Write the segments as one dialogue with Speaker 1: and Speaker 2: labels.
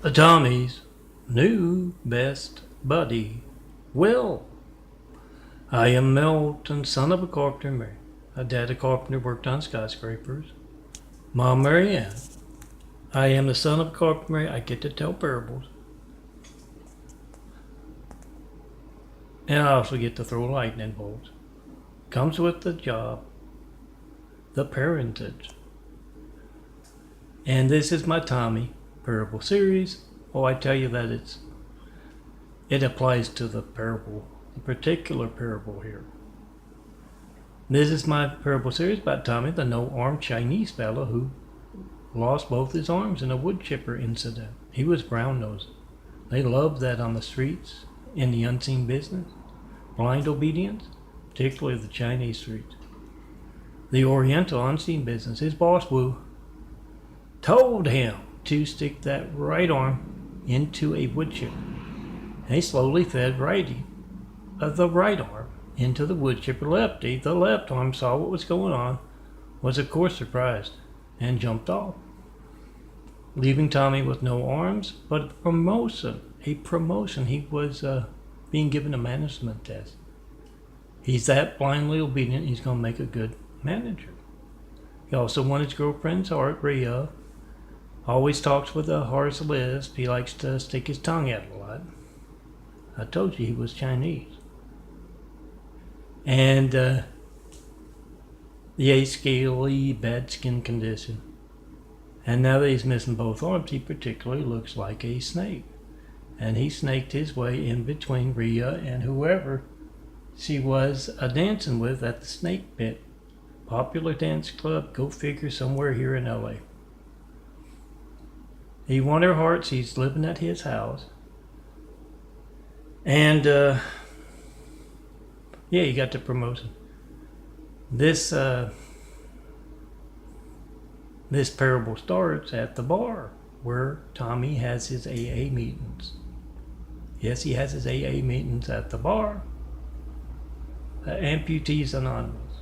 Speaker 1: The Tommy's new best buddy, Will. I am Milton, son of a carpenter. A dad a carpenter worked on skyscrapers. Mom Mary Ann. I am the son of a carpenter. I get to tell parables. And I also get to throw lightning bolts. Comes with the job. The parentage. And this is my Tommy parable series. Oh, I tell you that it applies to the parable, the particular parable here. This is my parable series about Tommy, the no-armed Chinese fellow who lost both his arms in a wood chipper incident. He was brown-nosed. They loved that on the streets, in the unseen business. Blind obedience, particularly the Chinese streets. The Oriental unseen business. His boss, Wu, told him to stick that right arm into a wood chipper. And he slowly fed the right arm into the wood chipper. Lefty, the left arm, saw what was going on, was of course surprised, and jumped off, leaving Tommy with no arms, but a promotion. He was being given a management test. He's that blindly obedient, he's going to make a good manager. He also won his girlfriend's heart, Rhea. Always talks with a harsh lisp. He likes to stick his tongue out a lot. I told you he was Chinese. And scaly, bad skin condition. And now that he's missing both arms, he particularly looks like a snake. And he snaked his way in between Rhea and whoever she was dancing with at the Snake Pit. Popular dance club, go figure, somewhere here in LA. He won her hearts. He's living at his house. And he got the promotion. This parable starts at the bar where Tommy has his AA meetings. Yes, he has his AA meetings at the bar. Amputees Anonymous.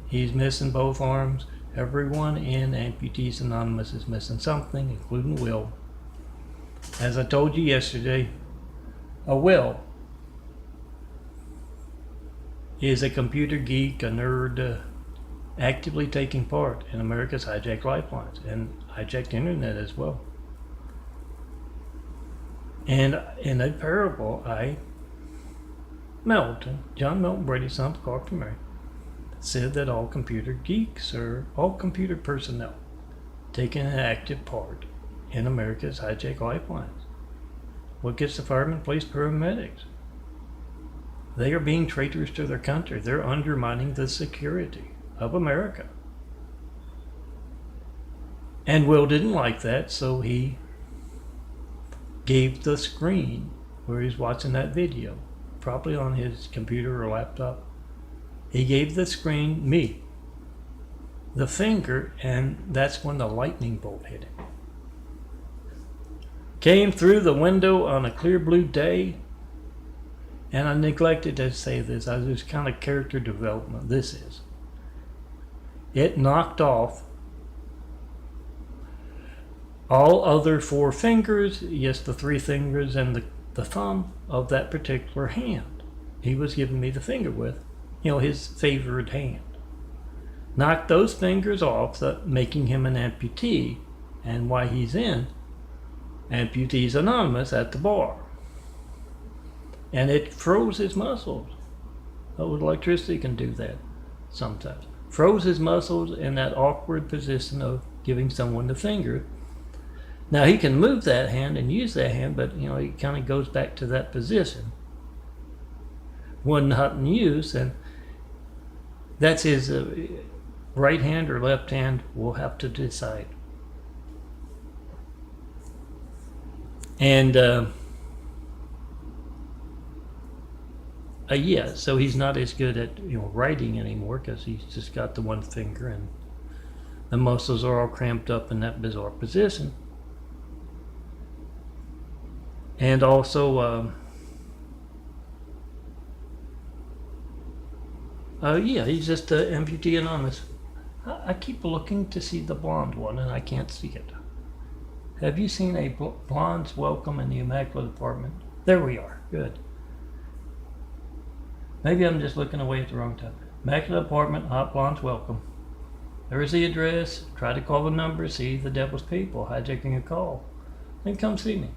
Speaker 1: He's missing both arms. Everyone in Amputees Anonymous is missing something, including Will. As I told you yesterday, Will is a computer geek, a nerd, actively taking part in America's hijacked lifelines and hijacked internet as well. And in a parable, John Milton Brady, son of Carpenter, said that all computer geeks or all computer personnel taking an active part in America's hijacked lifelines. What gets the firemen, police, paramedics? They are being traitors to their country. They're undermining the security of America. And Will didn't like that, so he gave the screen where he's watching that video, probably on his computer or laptop. He gave the screen, me, the finger, and that's when the lightning bolt hit him. Came through the window on a clear blue day, and I neglected to say this. This kind of character development this is. It knocked off all other four fingers, yes, the three fingers and the thumb of that particular hand he was giving me the finger with, his favored hand. Knocked those fingers off, making him an amputee, and why he's in Amputees Anonymous at the bar. And it froze his muscles. Electricity can do that sometimes. Froze his muscles in that awkward position of giving someone the finger. Now he can move that hand and use that hand, but he kind of goes back to that position when not in use, and that's his right hand or left hand. We'll have to decide. And so he's not as good at writing anymore because he's just got the one finger and the muscles are all cramped up in that bizarre position. And also, he's just an amputee anonymous. I keep looking to see the blonde one and I can't see it. Have you seen a blonde's welcome in the Immaculate Apartment? There we are. Good. Maybe I'm just looking away at the wrong time. Immaculate Apartment, hot blonde's welcome. There's the address. Try to call the number. See the devil's people hijacking a call. Then come see me.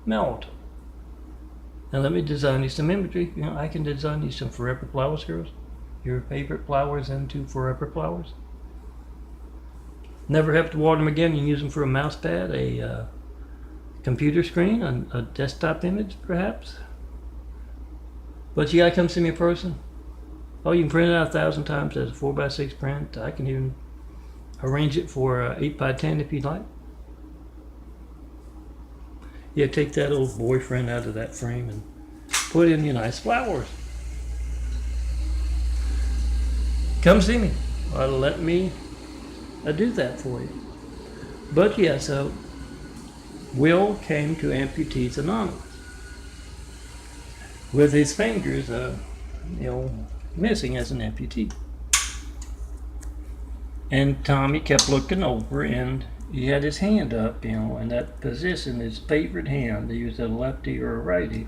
Speaker 1: Melt. Now let me design you some imagery. You know, I can design you some forever flowers, girls. Your favorite flowers into forever flowers. Never have to water them again. You can use them for a mouse pad, a computer screen, a desktop image, perhaps. But you gotta come see me in person. Oh, you can print it out 1,000 times as a 4x6 print. I can even arrange it for 8x10 if you'd like. Yeah, take that old boyfriend out of that frame and put in your nice flowers. Come see me. Let me do that for you. But yeah, so Will came to Amputees Anonymous with his fingers, missing as an amputee. And Tommy kept looking over, and he had his hand up, in that position, his favorite hand. He was a lefty or a righty.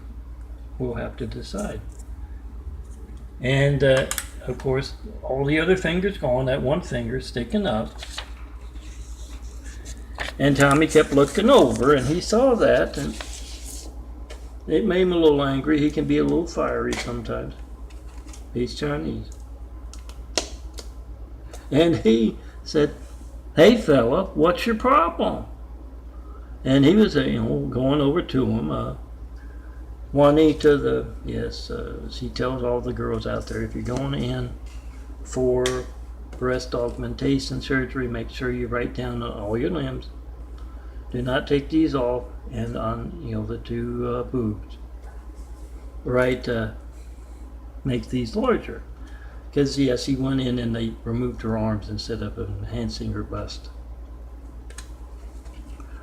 Speaker 1: We'll have to decide. And of course, all the other fingers gone, that one finger sticking up. And Tommy kept looking over, and he saw that, and it made him a little angry. He can be a little fiery sometimes. He's Chinese. And he said, "Hey fella, what's your problem?" And he was, going over to him. Juanita, she tells all the girls out there, if you're going in for breast augmentation surgery, make sure you write down all your limbs. Do not take these off, and on the two boobs. Right, make these larger. Because, she went in and they removed her arms instead of enhancing her bust.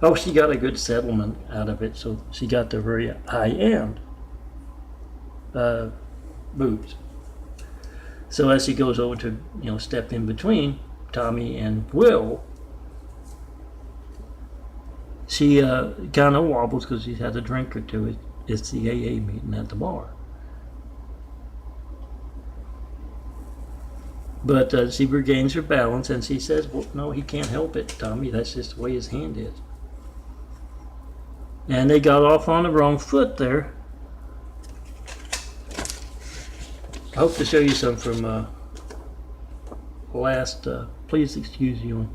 Speaker 1: Oh, she got a good settlement out of it, so she got the very high-end boobs. So as he goes over to, step in between Tommy and Will, she kind of wobbles because she's had a drink or two. It's the AA meeting at the bar. But she regains her balance, and she says, "Well, no, he can't help it, Tommy. That's just the way his hand is." And they got off on the wrong foot there. I hope to show you some from last, please excuse you,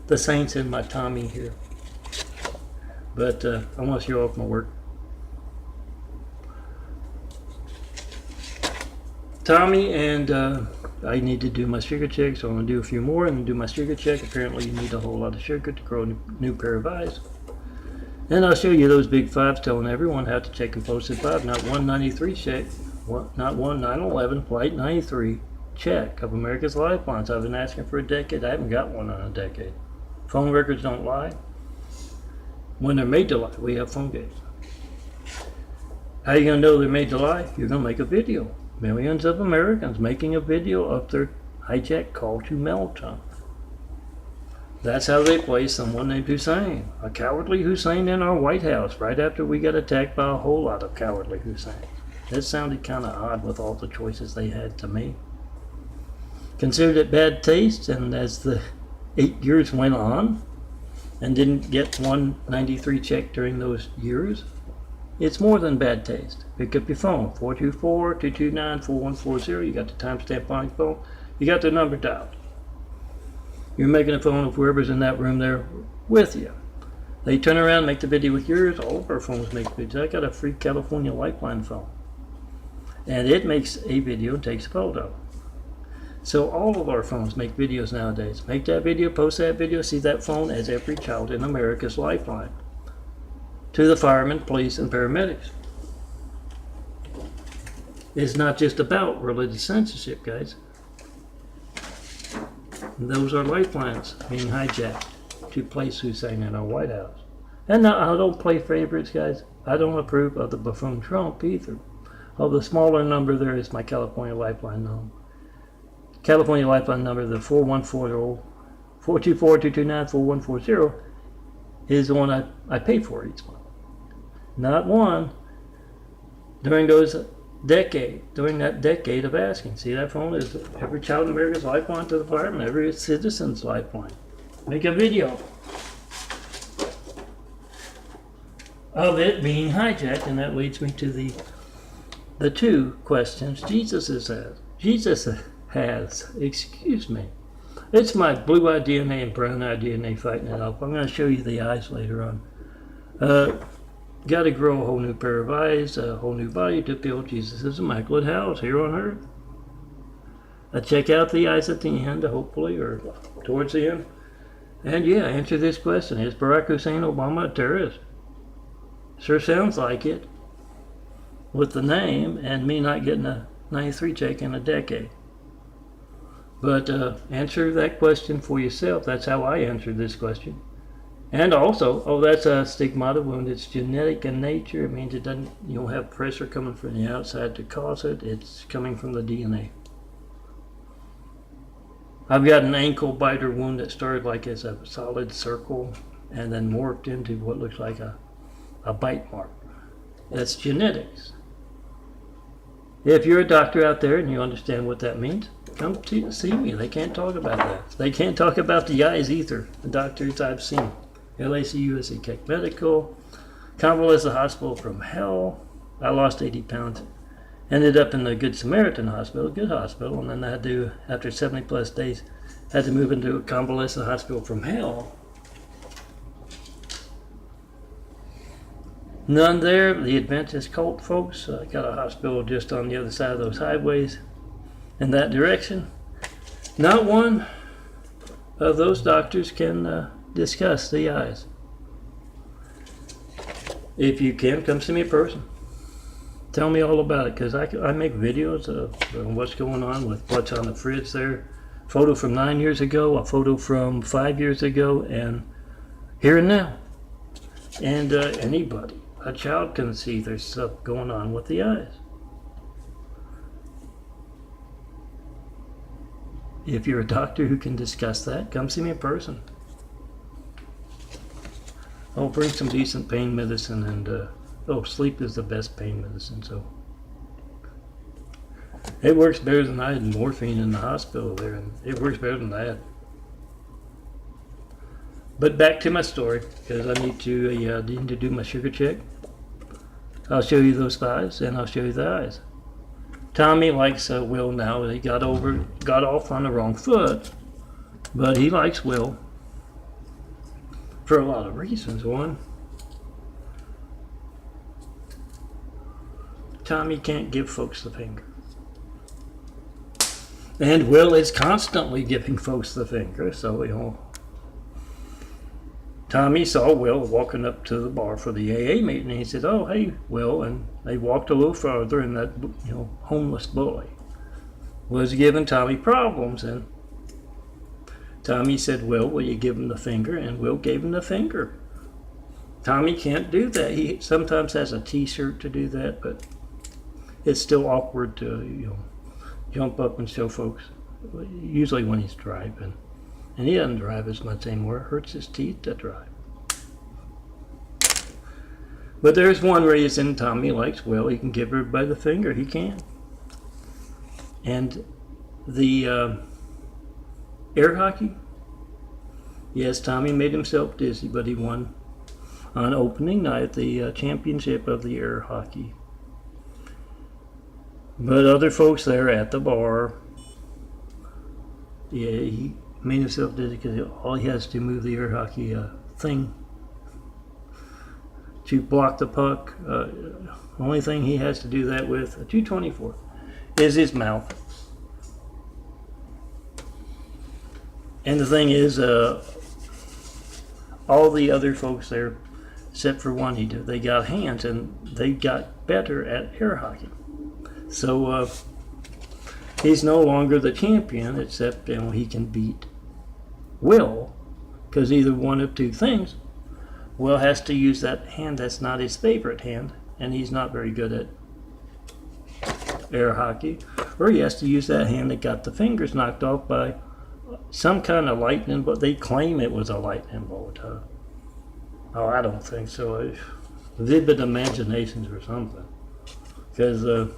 Speaker 1: the Saints and my Tommy here. But I want to show off my work. Tommy and I need to do my sugar check, so I'm going to do a few more and do my sugar check. Apparently you need a whole lot of sugar to grow a new pair of eyes. And I'll show you those big fives, telling everyone how to check and post at 5, not 193 check, not 911, flight 93 check of America's Lifelines. I've been asking for a decade. I haven't got one on a decade. Phone records don't lie. When they're made to lie, we have phone games. How are you going to know they're made to lie? You're going to make a video. Millions of Americans making a video of their hijacked call to Melton. That's how they play someone named Hussein. A cowardly Hussein in our White House right after we got attacked by a whole lot of cowardly Hussein. That sounded kind of odd with all the choices they had to me. Considered it bad taste, and as the 8 years went on and didn't get 193 check during those years, it's more than bad taste. Pick up your phone, 424-229-4140. You got the timestamp on your phone. You got the number dialed. You're making a phone of whoever's in that room there with you. They turn around, make the video with yours. All of our phones make videos. I got a free California Lifeline phone. And it makes a video and takes a photo. So all of our phones make videos nowadays. Make that video, post that video, see that phone as every child in America's Lifeline. To the firemen, police, and paramedics. It's not just about religious censorship, guys. Those are lifelines being hijacked to place Hussein in our White House. And now, I don't play favorites, guys. I don't approve of the buffoon Trump either. Of the smaller number, there is my California Lifeline number. California Lifeline number, the 414 424-229-4140 is the one I pay for each month. Not one during that decade of asking. See, that phone is every child in America's lifeline to the fireman, every citizen's lifeline. Make a video of it being hijacked, and that leads me to the two questions Jesus has. Excuse me. It's my blue-eyed DNA and brown-eyed DNA fighting it off. I'm going to show you the eyes later on. Got to grow a whole new pair of eyes, a whole new body to build Jesus' immaculate house here on earth. Check out the eyes at the end, hopefully, or towards the end. And yeah, answer this question. Is Barack Hussein Obama a terrorist? Sure sounds like it, with the name and me not getting a 93 check in a decade. But answer that question for yourself. That's how I answered this question. And also, that's a stigmata wound. It's genetic in nature. It means it doesn't, you don't have pressure coming from the outside to cause it. It's coming from the DNA. I've got an ankle biter wound that started like as a solid circle and then morphed into what looks like a bite mark. That's genetics. If you're a doctor out there and you understand what that means, come to see me. They can't talk about that. They can't talk about the eyes either. The doctors I've seen. LACU, USA Keck Medical, Convalescent Hospital from hell. I lost 80 pounds. Ended up in the Good Samaritan Hospital, good hospital, and then I had to, after 70 plus days, had to move into a convalescent hospital from hell. None there. The Adventist cult folks. I got a hospital just on the other side of those highways in that direction. Not one of those doctors can discuss the eyes. If you can, come see me in person. Tell me all about it, because I make videos of what's going on with what's on the fridge there. Photo from 9 years ago, a photo from 5 years ago, and here and now. And anybody, a child, can see there's stuff going on with the eyes. If you're a doctor who can discuss that, come see me in person. I'll bring some decent pain medicine, and sleep is the best pain medicine, so it works better than I had morphine in the hospital there, and it works better than that. But back to my story, because I need to do my sugar check. I'll show you those thighs, and I'll show you the eyes. Tommy likes Will now. He got off on the wrong foot, but he likes Will for a lot of reasons. One, Tommy can't give folks the finger. And Will is constantly giving folks the finger, so, Tommy saw Will walking up to the bar for the AA meeting, and he said, "Oh, hey, Will," and they walked a little further, and that, homeless bully was giving Tommy problems, and Tommy said, "Will you give him the finger?" And Will gave him the finger. Tommy can't do that. He sometimes has a t-shirt to do that, but it's still awkward to, jump up and show folks, usually when he's driving. And he doesn't drive as much anymore. It hurts his teeth to drive. But there's one reason Tommy likes Will. He can give everybody the finger. He can. And the air hockey, yes, Tommy made himself dizzy, but he won on opening night the championship of the air hockey. But other folks there at the bar, he made himself dizzy because all he has to move the air hockey thing to block the puck. Only thing he has to do that with, a 224, is his mouth. And the thing is, all the other folks there, except for one, they got hands, and they got better at air hockey. So he's no longer the champion, except he can beat Will, because either one of two things. Will has to use that hand that's not his favorite hand, and he's not very good at air hockey, or he has to use that hand that got the fingers knocked off by some kind of lightning, but they claim it was a lightning bolt. Oh, I don't think so. Vivid imaginations or something. Because,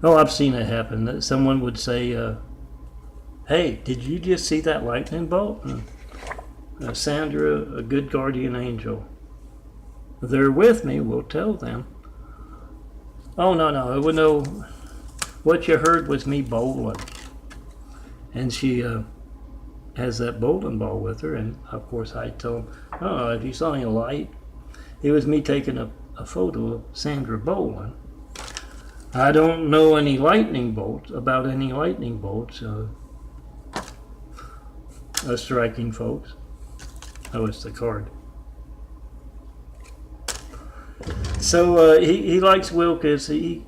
Speaker 1: I've seen it happen. That someone would say, hey, did you just see that lightning bolt? Sandra, a good guardian angel. They're with me, we'll tell them. Oh, no, it was no. What you heard was me bowling. And she has that bowling ball with her, and of course I told them, oh, if you saw any light, it was me taking a photo of Sandra bowling. I don't know any lightning bolts, striking folks. Oh, it's the card. So he likes Will because he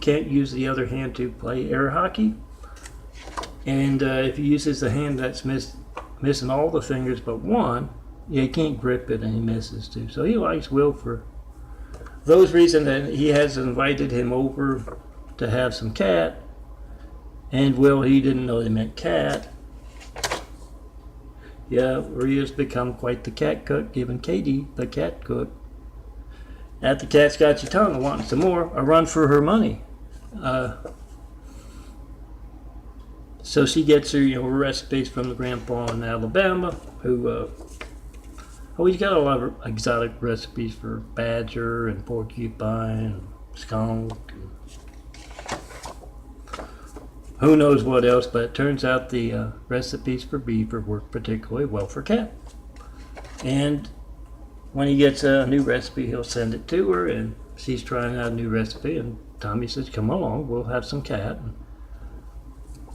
Speaker 1: can't use the other hand to play air hockey, and if he uses the hand that's missing all the fingers but one, he can't grip it and he misses too. So he likes Will for those reasons, and he has invited him over to have some cat. And Will, he didn't know they meant cat. Yeah, Rhea's become quite the cat cook, giving Katie the cat cook. At the Cat's Got Your Tongue, wanting some more, a run for her money. So she gets her, recipes from the grandpa in Alabama, who, he's got a lot of exotic recipes for badger and porcupine and skunk. And who knows what else, but it turns out the recipes for beaver work particularly well for cat. And when he gets a new recipe, he'll send it to her, and she's trying out a new recipe, and Tommy says, come along, we'll have some cat. And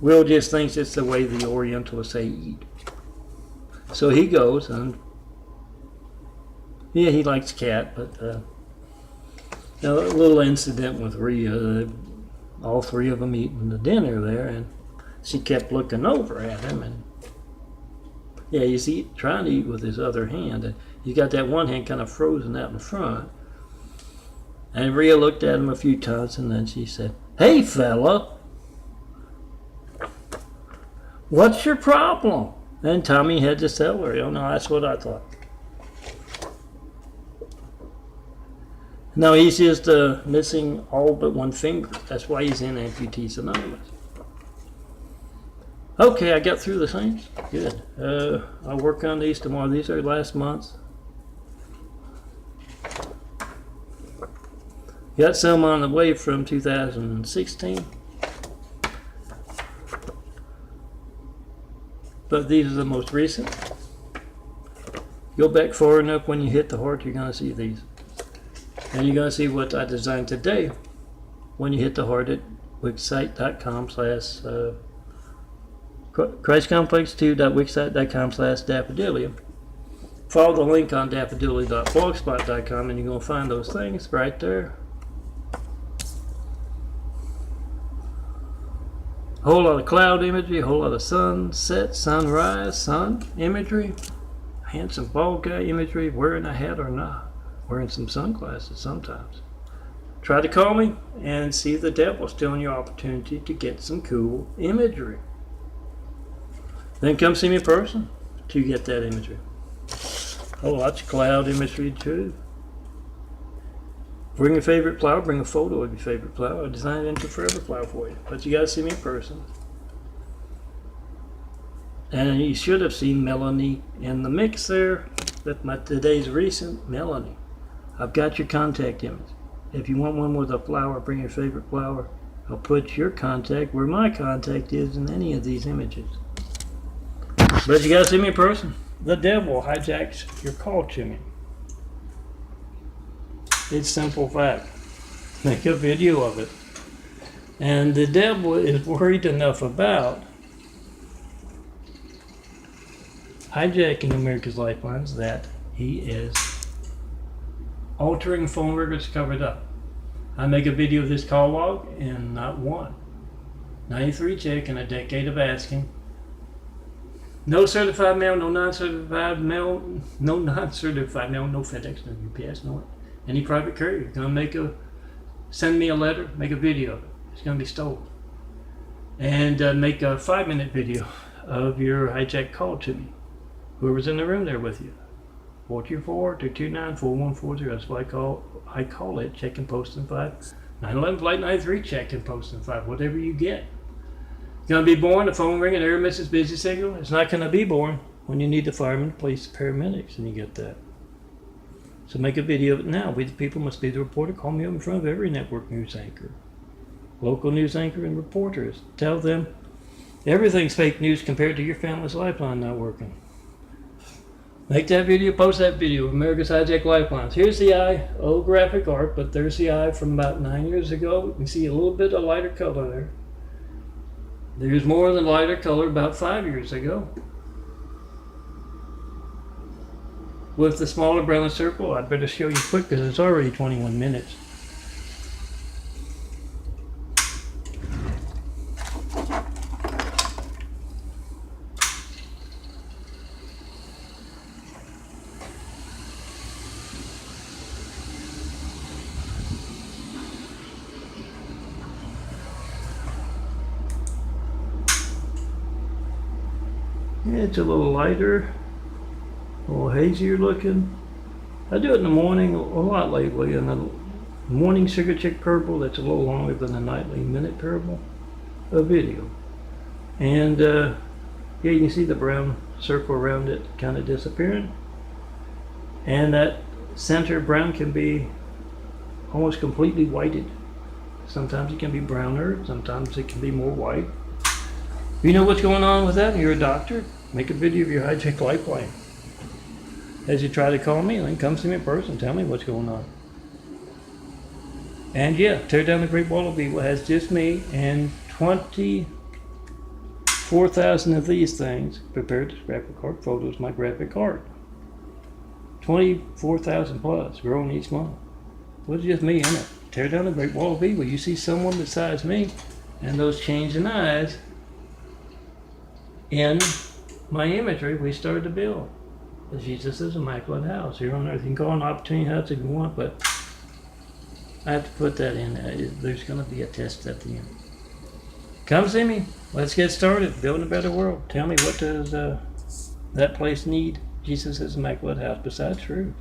Speaker 1: Will just thinks it's the way the Orientalists say eat. So he goes, and yeah, he likes cat, but a little incident with Rhea, all three of them eating the dinner there, and she kept looking over at him, and yeah, he's trying to eat with his other hand, and he's got that one hand kind of frozen out in front. And Rhea looked at him a few times, and then she said, hey, fella, what's your problem? And Tommy had to tell her, no, that's what I thought. No, he's just missing all but one finger. That's why he's in Amputees Anonymous. Okay, I got through the things. Good. I'll work on these tomorrow. These are last month's. Got some on the way from 2016. But these are the most recent. Go back far enough, when you hit the heart, you're going to see these. And you're going to see what I designed today when you hit the heart at wixsite.com/ christcomplex2.wixsite.com/daffodillium. Follow the link on daffodilly.blogspot.com, and you're going to find those things right there. A whole lot of cloud imagery, a whole lot of sunset, sunrise, sun imagery, handsome bald guy imagery, wearing a hat or not, wearing some sunglasses sometimes. Try to call me and see if the devil's stealing your opportunity to get some cool imagery. Then come see me in person to get that imagery. Oh, lots of cloud imagery too. Bring your favorite flower, bring a photo of your favorite flower. I'll design it into a forever flower for you. But you gotta see me in person. And you should have seen Melanie in the mix there with today's recent Melanie. I've got your contact image. If you want one with a flower, bring your favorite flower. I'll put your contact where my contact is in any of these images. But you gotta see me in person. The devil hijacks your call to me. It's simple fact. Make a video of it. And the devil is worried enough about hijacking America's lifelines that he is altering phone records covered up. I make a video of this call log, and not one. 93 check in a decade of asking. No certified mail, no non-certified mail, no non-certified mail, no FedEx, no UPS, no any private courier. Gonna send me a letter, make a video of it. It's gonna be stolen. and make a 5-minute video of your hijack call to me. Whoever's in the room there with you. 424-229-4140. That's what I call it. Check and post in 5. 911 Flight 93, check and post in 5. Whatever you get. Gonna be boring, the phone ringing, there misses busy signal. It's not gonna be boring when you need the firemen, the police, the paramedics, and you get that. So make a video of it now. We the people must be the reporter. Call me up in front of every network news anchor, local news anchor, and reporters. Tell them everything's fake news compared to your family's lifeline not working. Make that video, post that video of America's Hijack Lifelines. Here's the eye, old graphic art, but there's the eye from about 9 years ago. You can see a little bit of lighter color there. There's more than lighter color about 5 years ago. With the smaller brown circle, I'd better show you quick because it's already 21 minutes. It's a little lighter, a little hazier looking. I do it in the morning a lot lately, and the morning sugar chick purple that's a little longer than the nightly minute purple, a video. And yeah, you can see the brown circle around it kind of disappearing. And that center brown can be almost completely whited. Sometimes it can be browner, sometimes it can be more white. If you know what's going on with that and you're a doctor, make a video of your hijack lifeline. As you try to call me, then come see me in person, tell me what's going on. And yeah, tear down the Great Wall of Evil has just me and 24,000 of these things prepared as graphic art photos, my graphic art. 24,000 plus, growing each month. Well, it's just me in it. Tear down the Great Wall of Evil. You see someone besides me and those changing eyes. In my imagery, we started to build Jesus' immaculate house here on earth. You can call it an opportunity house if you want, but I have to put that in. There's going to be a test at the end. Come see me. Let's get started. Building a better world. Tell me, what does that place need Jesus' immaculate house besides truth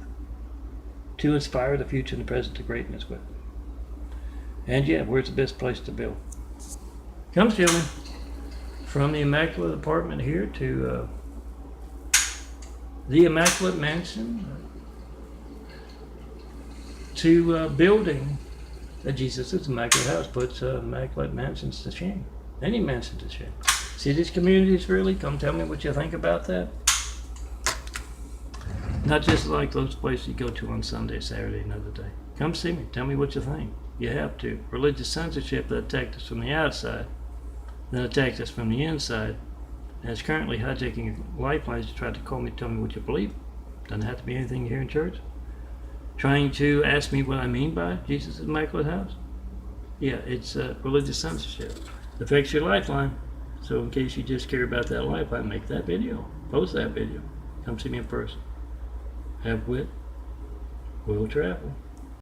Speaker 1: to inspire the future and the present to greatness with? And yeah, where's the best place to build? Come see me. From the Immaculate Apartment here to the Immaculate Mansion to building that Jesus' Immaculate House puts Immaculate Mansions to shame. Any mansion to shame. See these communities really? Come tell me what you think about that. Not just like those places you go to on Sunday, Saturday, another day. Come see me. Tell me what you think. You have to. Religious censorship that attacked us from the outside, then attacked us from the inside, and is currently hijacking lifelines to try to call me, tell me what you believe. Doesn't have to be anything here in church. Trying to ask me what I mean by Jesus' Immaculate House. Yeah, it's religious censorship. It affects your lifeline. So in case you just care about that lifeline, make that video. Post that video. Come see me in person. Have wit. Will travel.